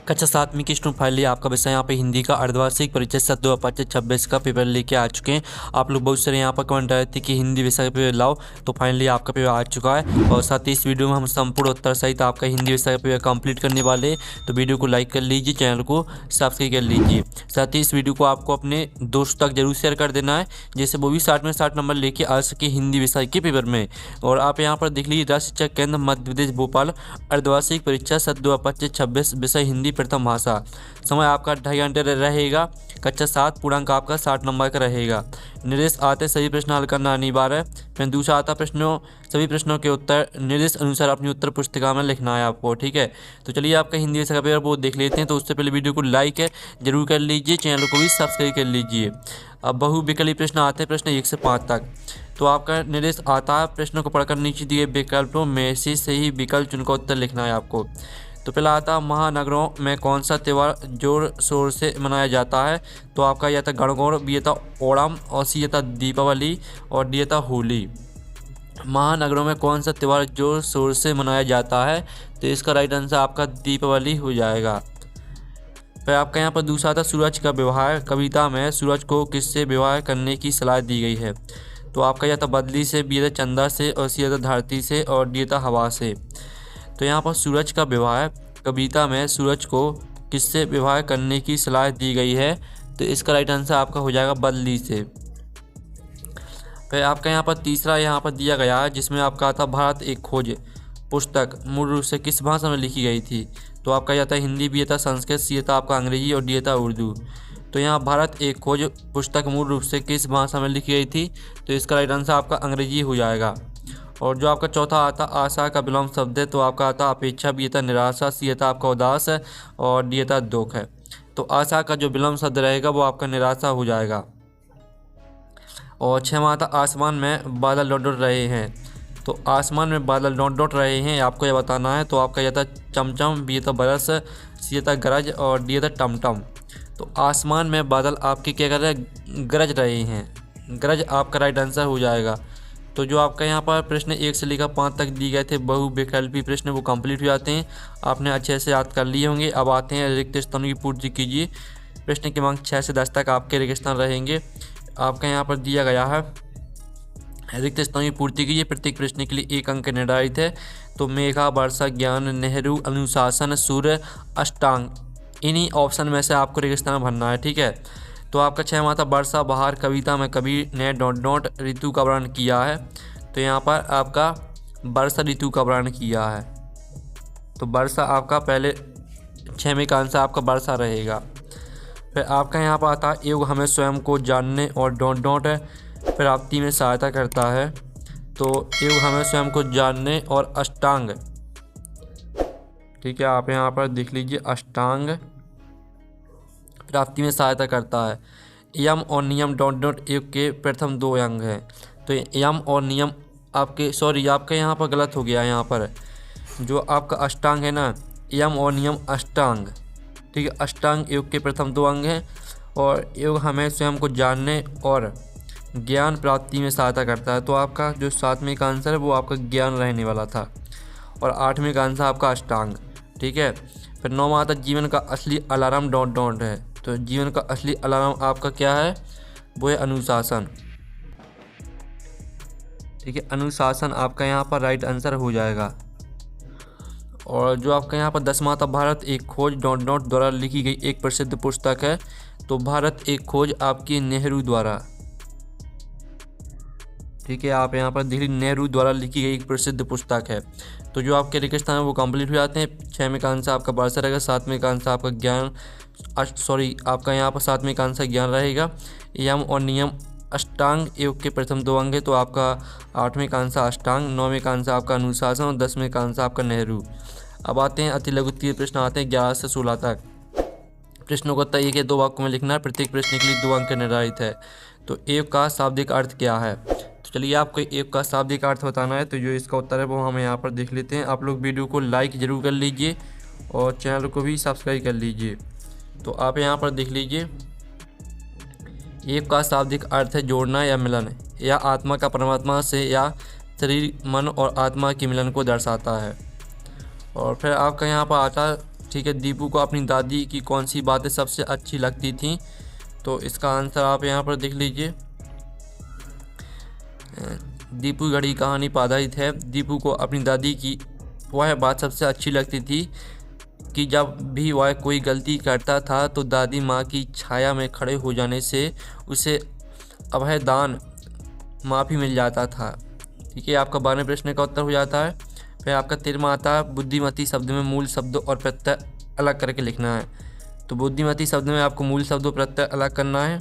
कक्षा 7वीं की student finally आपका विषय यहाँ पे हिंदी का अर्धवार्षिक परीक्षा सत्र 2025-26 का पेपर लेके आ चुके हैं। आप लोग बहुत सारे यहाँ पर कमेंट रहे थे कि हिंदी विषय का पेपर लाओ, तो फाइनली आपका पेपर आ चुका है। और साथ ही इस वीडियो में हम संपूर्ण उत्तर सहित आपका हिंदी विषय का पेपर कंप्लीट करने वाले हैं। तो वीडियो को लाइक कर लीजिए, चैनल को सब्सक्राइब कर लीजिए। साथ ही इस वीडियो को आपको अपने दोस्तों तक जरूर शेयर कर देना है, जैसे वो भी 60 में 60 नंबर लेके आ सके हिंदी विषय के पेपर में। और आप यहाँ पर देख लीजिए, राष्ट्रीय शिक्षा केंद्र मध्य प्रदेश भोपाल अर्धवार्षिक परीक्षा सत्र 2025-26 विषय हिंदी प्रथम भाषा। समय आपका 2.5 घंटे रहेगा। कक्षा 7 पूर्णांक आपका 60 नंबर का रहेगा। निर्देश आते सभी प्रश्न हल करना अनिवार्य है। फिर दूसरा आता सभी प्रश्नों के उत्तर निर्देश अनुसार अपनी उत्तर पुस्तिका में लिखना है आपको, ठीक है। तो चलिए आपका हिंदी विषय का पेपर वो देख लेते हैं। तो उससे पहले वीडियो को लाइक जरूर कर लीजिए, चैनल को भी सब्सक्राइब कर लीजिए। अब बहुविकल्पी प्रश्न आते हैं, प्रश्न 1 से 5 तक। तो आपका निर्देश आता है, प्रश्नों को पढ़कर नीचे दिए विकल्पों में से सही विकल्प चुनकर उत्तर लिखना है आपको। तो पहला आता महानगरों में कौन सा त्यौहार जोर शोर से मनाया जाता है। तो आपका यह था गणगौर, बी था ओणम, और सी था दीपावली, और डी था होली। महानगरों में कौन सा त्यौहार जोर शोर से मनाया जाता है, तो इसका राइट आंसर आपका दीपावली हो जाएगा। फिर आपका यहाँ पर दूसरा था सूरज का व्यवहार। कविता में सूरज को किससे व्यवहार करने की सलाह दी गई है। तो आपका यह था बदली से, बी था चंदा से, और सी था धरती से, और डी था हवा से। तो यहाँ पर सूरज का व्यवहार, कविता में सूरज को किससे व्यवहार करने की सलाह दी गई है, तो इसका राइट आंसर आपका हो जाएगा बदली से। फिर आपका यहाँ पर तीसरा यहाँ पर दिया गया है, जिसमें आपका आता भारत एक खोज पुस्तक मूल रूप से किस भाषा में लिखी गई थी। तो आपका यह था हिंदी, बी था संस्कृत, सी था आपका अंग्रेजी, और डी था उर्दू। तो यहाँ भारत एक खोज पुस्तक मूल रूप से किस भाषा में लिखी गई थी, तो इसका राइट आंसर आपका अंग्रेजी हो जाएगा। और जो आपका चौथा आता आशा का विलोम शब्द है, तो आपका आता अपेक्षा, बी था निराशा, सी था आपका उदास है, और डी था दुख है। तो आशा का जो विलोम शब्द रहेगा वो आपका निराशा हो जाएगा। और 6वां आता आसमान में बादल डॉट डॉट रहे हैं। तो आसमान में बादल डॉट डॉट रहे हैं, आपको यह बताना है। तो आपका यह था चमचम, बी था बरस, सी था गरज, और डी था टमटम। तो आसमान में बादल आपके क्या कर रहे हैं, गरज रहे हैं। गरज आपका राइट आंसर हो जाएगा। तो जो आपका यहाँ पर प्रश्न 1 से लेकर 5 तक दिए गए थे बहुविकल्पी प्रश्न, वो कंप्लीट हो जाते हैं। आपने अच्छे से याद कर लिए होंगे। अब आते हैं रिक्त स्थानों की पूर्ति कीजिए। प्रश्न क्रमांक 6 से 10 तक आपके रिक्त स्थान रहेंगे। आपका यहाँ पर दिया गया है, रिक्त स्थानों की पूर्ति कीजिए। प्रत्येक प्रश्न के लिए 1 अंक निर्धारित है। तो मेघा, वर्षा, ज्ञान, नेहरू, अनुशासन, सूर्य, अष्टांग, इन्हीं ऑप्शन में से आपको रिक्त स्थान भरना है, ठीक है। तो आपका 6वां था वर्षा बहार। कविता में कवि ने डॉट डॉट ऋतु का वर्णन किया है। तो यहाँ पर आपका वर्षा ऋतु का वर्णन किया है। तो वर्षा आपका पहले 6वें का आंसर आपका वर्षा रहेगा। फिर आपका यहाँ पर आता है योग हमें स्वयं को जानने और डॉट डॉट प्राप्ति में सहायता करता है। तो योग हमें स्वयं को जानने और अष्टांग, ठीक है, आप यहाँ पर देख लीजिए, अष्टांग प्राप्ति में सहायता करता है। यम और नियम डॉट डॉट योग के प्रथम 2 अंग हैं। तो यम और नियम आपका यहाँ पर गलत हो गया। यहाँ पर जो आपका अष्टांग है ना, यम और नियम अष्टांग, ठीक है। अष्टांग योग के प्रथम 2 अंग हैं। और योग हमें स्वयं को जानने और ज्ञान प्राप्ति में सहायता करता है। तो आपका जो 7वें का आंसर है वो आपका ज्ञान रहने वाला था। और 8वें का आंसर आपका अष्टांग, ठीक है। फिर 9वां आता जीवन का असली अलार्म डॉट डॉट है। तो जीवन का असली अलार्म आपका क्या है, वो है अनुशासन, ठीक है। अनुशासन आपका यहाँ पर राइट आंसर हो जाएगा। और जो आपका यहाँ पर 10वां था भारत एक खोज डॉट डॉट द्वारा लिखी गई एक प्रसिद्ध पुस्तक है। तो भारत एक खोज आपकी नेहरू द्वारा, ठीक है, आप यहाँ पर देखिए नेहरू द्वारा लिखी गई एक प्रसिद्ध पुस्तक है। तो जो आपके रिक्त स्थान है वो कंप्लीट हो जाते हैं। 6वें का आंसर आपका वर्षा रहेगा। 7वें का आंसर आपका आपका यहाँ पर 7वें का आंसर ज्ञान रहेगा। यम और नियम अष्टांग योग के प्रथम 2 अंग है। तो आपका 8वें का आंसर अष्टांग, 9वें का आंसर आपका अनुशासन, और 10वें का आंसर आपका नेहरू। अब आते हैं अति लघु उत्तरीय प्रश्न आते हैं 11 से 16 तक। प्रश्नों को उत्तर 1 या 2 वाक्यों में लिखना है। प्रत्येक प्रश्न के लिए 2 अंक निर्धारित है। तो एव का शाब्दिक अर्थ क्या है। तो चलिए आपको एव का शाब्दिक अर्थ बताना है। तो जो इसका उत्तर है वो हम यहाँ पर देख लेते हैं। आप लोग वीडियो को लाइक जरूर कर लीजिए और चैनल को भी सब्सक्राइब कर लीजिए। तो आप यहाँ पर देख लीजिए, एव का शाब्दिक अर्थ है जोड़ना या मिलन, या आत्मा का परमात्मा से, या शरीर, मन और आत्मा के मिलन को दर्शाता है। और फिर आपका यहाँ पर आता ठीक है, दीपू को अपनी दादी की कौन सी बातें सबसे अच्छी लगती थी? तो इसका आंसर आप यहाँ पर देख लीजिए। दीपू घड़ी कहानी पर आधारित है। दीपू को अपनी दादी की वह बात सबसे अच्छी लगती थी कि जब भी वह कोई गलती करता था तो दादी माँ की छाया में खड़े हो जाने से उसे अभयदान माफ़ी मिल जाता था। ठीक है, आपका 12वें प्रश्न का उत्तर हो जाता है। फिर आपका 13वां आता है, बुद्धिमती शब्द में मूल शब्द और प्रत्यय अलग करके लिखना है। तो बुद्धिमती शब्द में आपको मूल शब्द और प्रत्यय अलग करना है।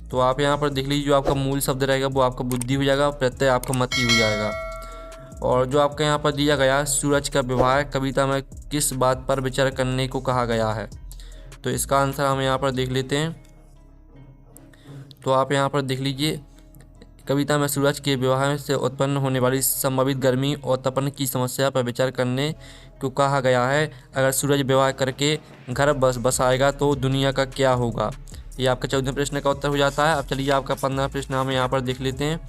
तो आप यहाँ पर देख लीजिए, जो आपका मूल शब्द रहेगा वो आपका बुद्धि हो जाएगा, प्रत्यय आपका मति हो जाएगा। और जो आपका यहाँ पर दिया गया सूरज का व्यवहार कविता में किस बात पर विचार करने को कहा गया है? तो इसका आंसर हम यहाँ पर देख लेते हैं। तो आप यहाँ पर देख लीजिए, कविता में सूरज के व्यवहार से उत्पन्न होने वाली संभावित गर्मी और तपन की समस्या पर विचार करने को कहा गया है। अगर सूरज व्यवहार करके घर बसाएगा तो दुनिया का क्या होगा? ये आपका 14वें प्रश्न का उत्तर हो जाता है। अब चलिए आपका 15वां प्रश्न हम यहाँ पर देख लेते हैं।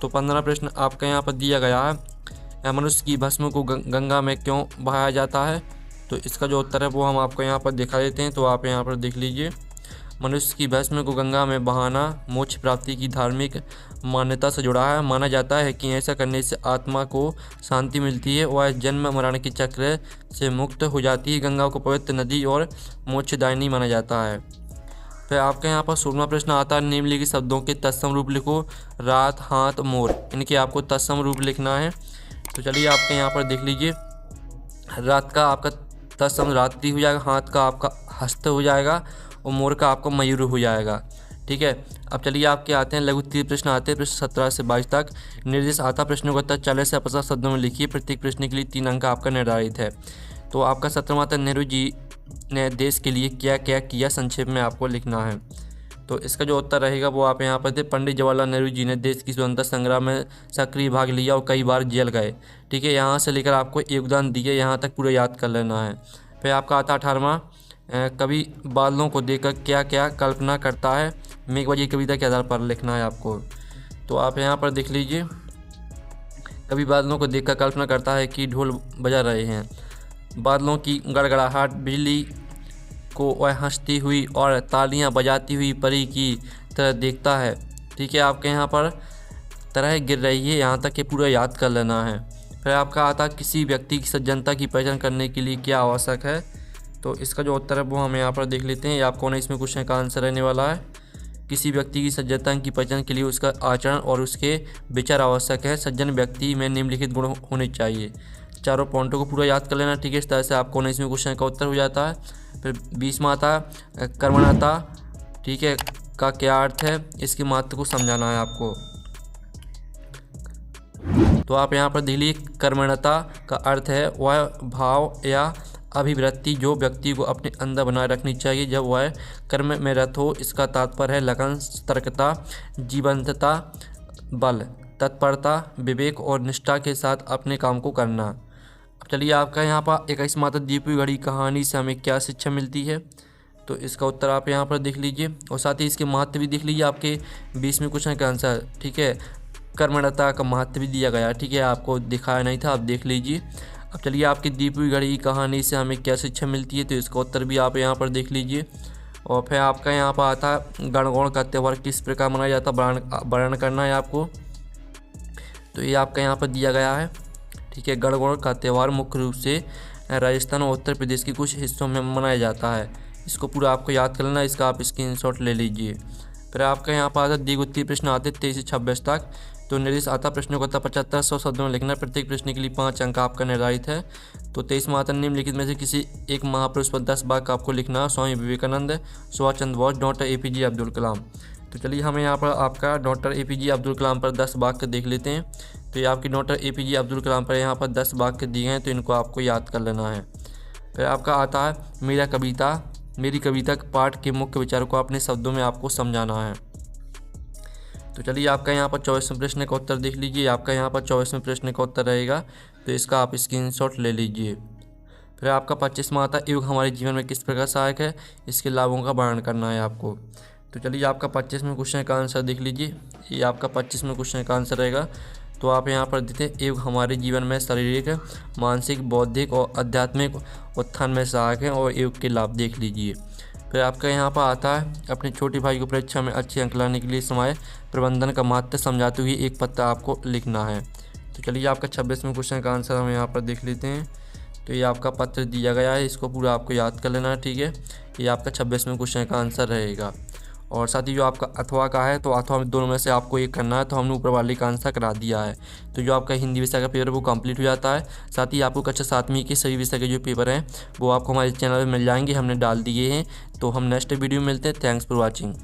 तो 15वां प्रश्न आपका यहाँ पर दिया गया है, मनुष्य की भस्म को गंगा में क्यों बहाया जाता है? तो इसका जो उत्तर है वो हम आपको यहाँ पर दिखा देते हैं। तो आप यहाँ पर देख लीजिए, मनुष्य की भस्म को गंगा में बहाना मोक्ष प्राप्ति की धार्मिक मान्यता से जुड़ा है। माना जाता है कि ऐसा करने से आत्मा को शांति मिलती है, वह जन्म मरण के चक्र से मुक्त हो जाती है। गंगा को पवित्र नदी और मोक्षदायिनी माना जाता है। फिर आपके यहाँ पर 16वां प्रश्न आता है, निम्नलिखित शब्दों के तत्सम रूप लिखो। रात, हाथ, मोर, इनके आपको तत्सम रूप लिखना है। तो चलिए आपके यहाँ पर देख लीजिए, रात का आपका तत्सम रात्रि हो जाएगा, हाथ का आपका हस्त हो जाएगा और मोर का आपका मयूर हो जाएगा। ठीक है, अब चलिए आपके आते हैं लघु 30 प्रश्न आते हैं, प्रश्न 17 से 22 तक। निर्देश आता प्रश्नों का उत्तर 40 से 50 शब्दों में लिखिए। प्रत्येक प्रश्न के लिए 3 अंक आपका निर्धारित है। तो आपका 17वां आता, नेहरू जी ने देश के लिए क्या क्या किया, संक्षेप में आपको लिखना है। तो इसका जो उत्तर रहेगा वो आप यहाँ पर थे, पंडित जवाहरलाल नेहरू जी ने देश की स्वतंत्रता संग्राम में सक्रिय भाग लिया और कई बार जेल गए। ठीक है, यहाँ से लेकर आपको योगदान दिए, यहाँ तक पूरा याद कर लेना है। फिर आपका आता 18वां, कवि बादलों को देखकर क्या क्या कल्पना करता है? मेघबाजी कविता के आधार पर लिखना है आपको। तो आप यहाँ पर देख लीजिए, कवि बादलों को देखकर कल्पना करता है कि ढोल बजा रहे हैं। बादलों की गड़गड़ाहट, बिजली को वह हंसती हुई और तालियां बजाती हुई परी की तरह देखता है। ठीक है, आपके यहाँ पर तरह गिर रही है, यहाँ तक ये पूरा याद कर लेना है। फिर आपका आता, किसी व्यक्ति की सज्जनता की पहचान करने के लिए क्या आवश्यक है? तो इसका जो उत्तर है वो हम यहाँ पर देख लेते हैं। ये आपको ना इसमें क्वेश्चन का आंसर रहने वाला है। किसी व्यक्ति की सज्जनता की पहचान के लिए उसका आचरण और उसके विचार आवश्यक है। सज्जन व्यक्ति में निम्नलिखित गुण होने चाहिए। चारों पॉइंटों को पूरा याद कर लेना। ठीक है, इस तरह से आपको ना इसमें क्वेश्चन का उत्तर हो जाता है। फिर 20वां आता, कर्मण्यता, ठीक है, का क्या अर्थ है? इसके महत्व को समझाना है आपको। तो आप यहाँ पर देख लीजिए, कर्मण्यता का अर्थ है वह भाव या अभिवृत्ति जो व्यक्ति को अपने अंदर बनाए रखनी चाहिए जब वह कर्म में रत हो। इसका तात्पर्य है लगन, सतर्कता, जीवंतता, बल, तत्परता, विवेक और निष्ठा के साथ अपने काम को करना। अब चलिए आपका यहाँ पर 21वां आता, दीपू घड़ी कहानी से हमें क्या शिक्षा मिलती है? तो इसका उत्तर आप यहाँ पर देख लीजिए और साथ ही इसके महत्व भी देख लीजिए। आपके 20वें क्वेश्चन का आंसर, ठीक है, कर्मण्यता का महत्व भी दिया गया। ठीक है, आपको दिखाया नहीं था, आप देख लीजिए। अब चलिए आपकी दीपू घड़ी कहानी से हमें क्या शिक्षा मिलती है? तो इसका उत्तर भी आप यहाँ पर देख लीजिए। और फिर आपका यहाँ पर आता, गणगौर का त्यौहार किस प्रकार मनाया जाता है? वर्णन करना है आपको। तो ये आपका यहाँ पर दिया गया है। ठीक है, गणगौर का त्यौहार मुख्य रूप से राजस्थान और उत्तर प्रदेश के कुछ हिस्सों में मनाया जाता है। इसको पूरा आपको याद कर लेना, इसका आप स्क्रीनशॉट ले लीजिए। फिर आपका यहाँ पर आता, द्विगुत्तीय प्रश्न आते 23 से 26 तक। तो निर्देश आता, प्रश्नों का 75-100 शब्दों में लिखना। प्रत्येक प्रश्न के लिए 5 अंक आपका निर्धारित है। तो 23वां आता, निम्नलिखित में से किसी एक महापुरुष पर 10 वाक्य आपको लिखना। Swami Vivekananda, Subhash Chandra Bose, doctor APJ Abdul Kalam. तो चलिए हमें यहाँ पर आपका डॉक्टर APJ अब्दुल कलाम पर 10 वाक्य देख लेते हैं। तो ये आपकी डॉक्टर APJ अब्दुल कलाम पर यहाँ पर 10 वाक्य दिए हैं, तो इनको आपको याद कर लेना है। फिर आपका आता है, मेरी कविता पाठ के मुख्य विचारों को अपने शब्दों में आपको समझाना है। तो चलिए आपका यहाँ पर 24वें प्रश्न का उत्तर देख लीजिए। आपका यहाँ पर 24वें प्रश्न का उत्तर रहेगा, तो इसका आप स्क्रीनशॉट ले लीजिए। फिर आपका 25वां आता, योग हमारे जीवन में किस प्रकार सहायक है? इसके लाभों का वर्णन करना है आपको। तो चलिए आपका 25वें क्वेश्चन का आंसर देख लीजिए। ये आपका 25वें क्वेश्चन का आंसर रहेगा। तो आप यहाँ पर देते एवं हमारे जीवन में शारीरिक, मानसिक, बौद्धिक और आध्यात्मिक उत्थान में सहायक है और योग के लाभ देख लीजिए। फिर आपका यहाँ पर आता है अपने छोटे भाई को परीक्षा में अच्छे अंक लाने के लिए समय प्रबंधन का महत्व समझाते हुए एक पत्र आपको लिखना है। तो चलिए आपका 26वें क्वेश्चन का आंसर हम यहाँ पर देख लेते हैं। तो ये आपका पत्र दिया गया है, इसको पूरा आपको याद कर लेना है, ठीक है। ये आपका 26वें क्वेश्चन का आंसर रहेगा। और साथ ही जो आपका अथवा का है, तो अथवा में दोनों में से आपको एक करना है, तो हमने ऊपर वाले का आंसर करा दिया है। तो जो आपका हिंदी विषय का पेपर है वो कंप्लीट हो जाता है। साथ ही आपको कक्षा 7वीं के सभी विषय के जो पेपर हैं वो आपको हमारे चैनल पर मिल जाएंगे, हमने डाल दिए हैं। तो हम नेक्स्ट वीडियो में मिलते हैं। Thanks for watching.